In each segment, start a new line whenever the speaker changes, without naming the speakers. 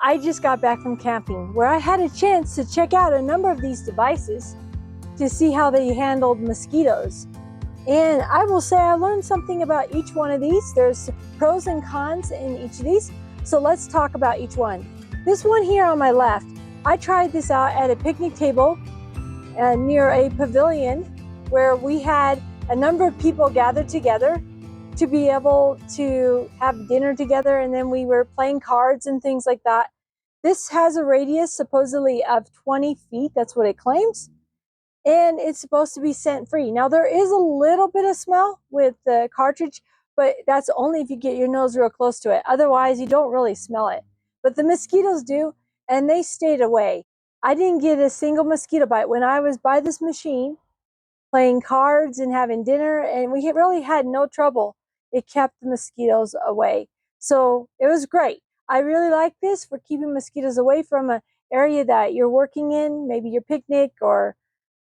I just got back from camping where I had a chance to check out a number of these devices to see how they handled mosquitoes. And I will say I learned something about each one of these. There's pros and cons in each of these. So let's talk about each one. This one here on my left, I tried this out at a picnic table near a pavilion where we had a number of people gathered together to be able to have dinner together, and then we were playing cards and things like that. This has a radius supposedly of 20 feet, that's what it claims, and it's supposed to be scent free. Now there is a little bit of smell with the cartridge, but that's only if you get your nose real close to it. Otherwise, you don't really smell it. But the mosquitoes do, and they stayed away. I didn't get a single mosquito bite when I was by this machine playing cards and having dinner, and we really had no trouble. It kept the mosquitoes away. So it was great. I really like this for keeping mosquitoes away from an area that you're working in, maybe your picnic or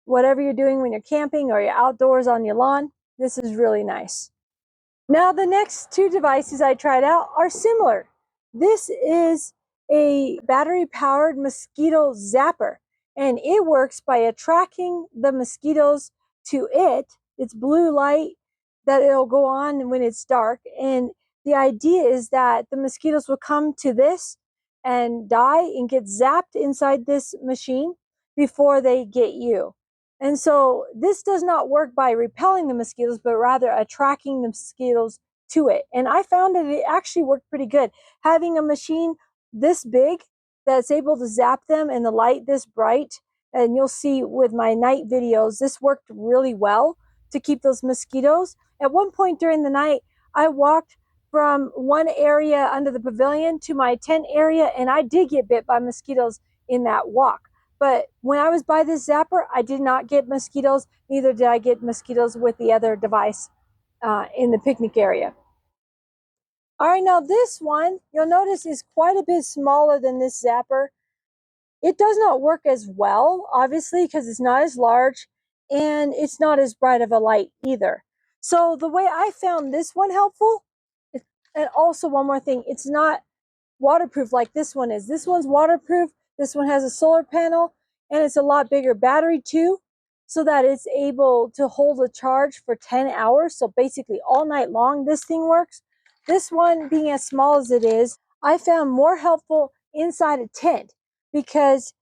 whatever you're doing when you're camping or you're outdoors on your lawn. This is really nice. Now the next two devices I tried out are similar. This is a battery-powered mosquito zapper, and it works by attracting the mosquitoes to it. It's blue light that it'll go on when it's dark, and the idea is that the mosquitoes will come to this and die and get zapped inside this machine before they get you. And so this does not work by repelling the mosquitoes, but rather attracting the mosquitoes to it. And I found that it actually worked pretty good. Having a machine this big that's able to zap them and the light this bright, and you'll see with my night videos, this worked really well to keep those mosquitoes. At one point during the night, I walked from one area under the pavilion to my tent area, and I did get bit by mosquitoes in that walk. But when I was by this zapper, I did not get mosquitoes. Neither did I get mosquitoes with the other device in the picnic area. All right, now this one, you'll notice, is quite a bit smaller than this zapper. It does not work as well, obviously, because it's not as large and it's not as bright of a light either. So the way I found this one helpful, and also one more thing, it's not waterproof like this one is. This one's waterproof. This one has a solar panel, and it's a lot bigger battery too, so that it's able to hold a charge for 10 hours. So basically all night long this thing works. This one, being as small as it is, I found more helpful inside a tent, because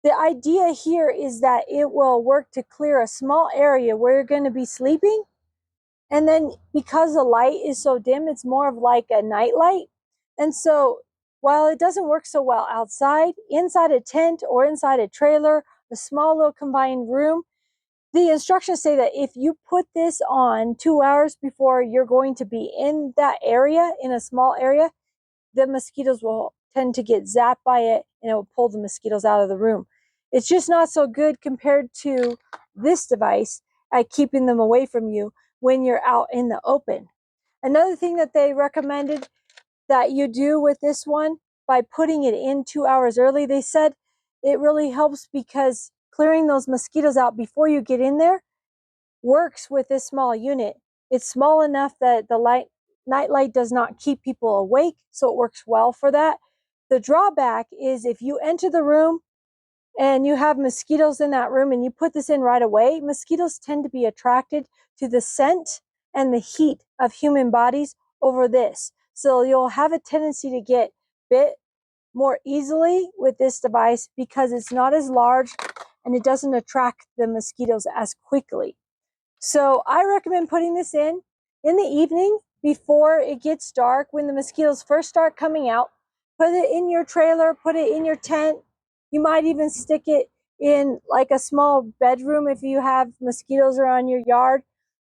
the idea here is that it will work to clear a small area where you're going to be sleeping. And then because the light is so dim, it's more of like a nightlight. And so while it doesn't work so well outside, inside a tent or inside a trailer, a small little combined room, the instructions say that if you put this on 2 hours before you're going to be in that area, in a small area, the mosquitoes will tend to get zapped by it, and it will pull the mosquitoes out of the room. It's just not so good compared to this device at keeping them away from you when you're out in the open. Another thing that they recommended that you do with this one, by putting it in 2 hours early, they said it really helps because clearing those mosquitoes out before you get in there works with this small unit. It's small enough that the nightlight does not keep people awake, so it works well for that. The drawback is if you enter the room and you have mosquitoes in that room and you put this in right away, mosquitoes tend to be attracted to the scent and the heat of human bodies over this. So you'll have a tendency to get bit more easily with this device because it's not as large and it doesn't attract the mosquitoes as quickly. So I recommend putting this in the evening before it gets dark, when the mosquitoes first start coming out. Put it in your trailer, put it in your tent. You might even stick it in like a small bedroom if you have mosquitoes around your yard,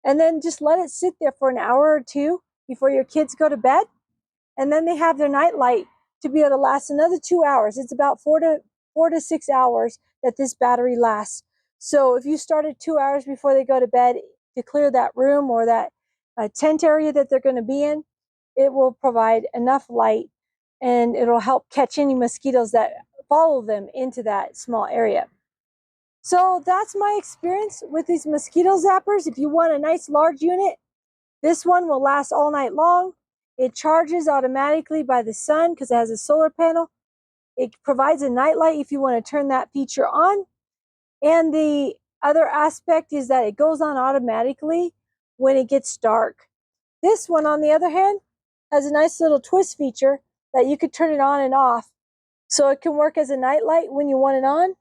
and then just let it sit there for an hour or two before your kids go to bed. And then they have their night light to be able to last another 2 hours. It's about 4 to 6 hours that this battery lasts. So if you started 2 hours before they go to bed to clear that room or that tent area that they're going to be in, it will provide enough light, and it'll help catch any mosquitoes that follow them into that small area. So that's my experience with these mosquito zappers. If you want a nice large unit, this one will last all night long. It charges automatically by the sun because it has a solar panel. It provides a nightlight if you want to turn that feature on. And the other aspect is that it goes on automatically when it gets dark. This one, on the other hand, has a nice little twist feature that you could turn it on and off. So it can work as a nightlight when you want it on,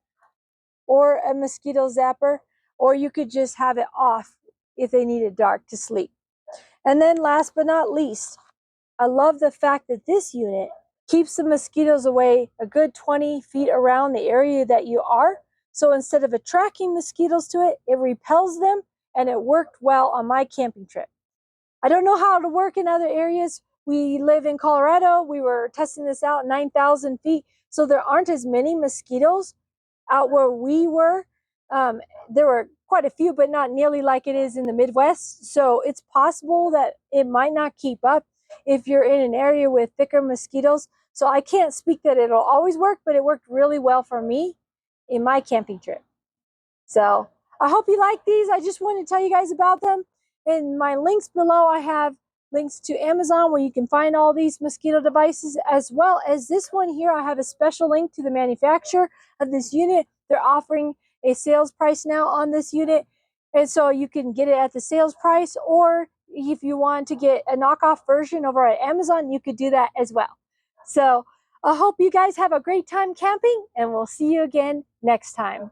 or a mosquito zapper, or you could just have it off if they need it dark to sleep. And then last but not least, I love the fact that this unit keeps the mosquitoes away a good 20 feet around the area that you are. So instead of attracting mosquitoes to it, it repels them, and it worked well on my camping trip. I don't know how to work in other areas. We live in Colorado. We were testing this out 9,000 feet. So there aren't as many mosquitoes out where we were. There were quite a few, but not nearly like it is in the Midwest. So it's possible that it might not keep up if you're in an area with thicker mosquitoes. So I can't speak that it'll always work, but it worked really well for me in my camping trip. So I hope you like these. I just wanted to tell you guys about them. In my links below, I have links to Amazon where you can find all these mosquito devices, as well as this one here. I have a special link to the manufacturer of this unit. They're offering a sales price now on this unit, and so you can get it at the sales price, or if you want to get a knockoff version over at Amazon, you could do that as well. So I hope you guys have a great time camping, and we'll see you again next time.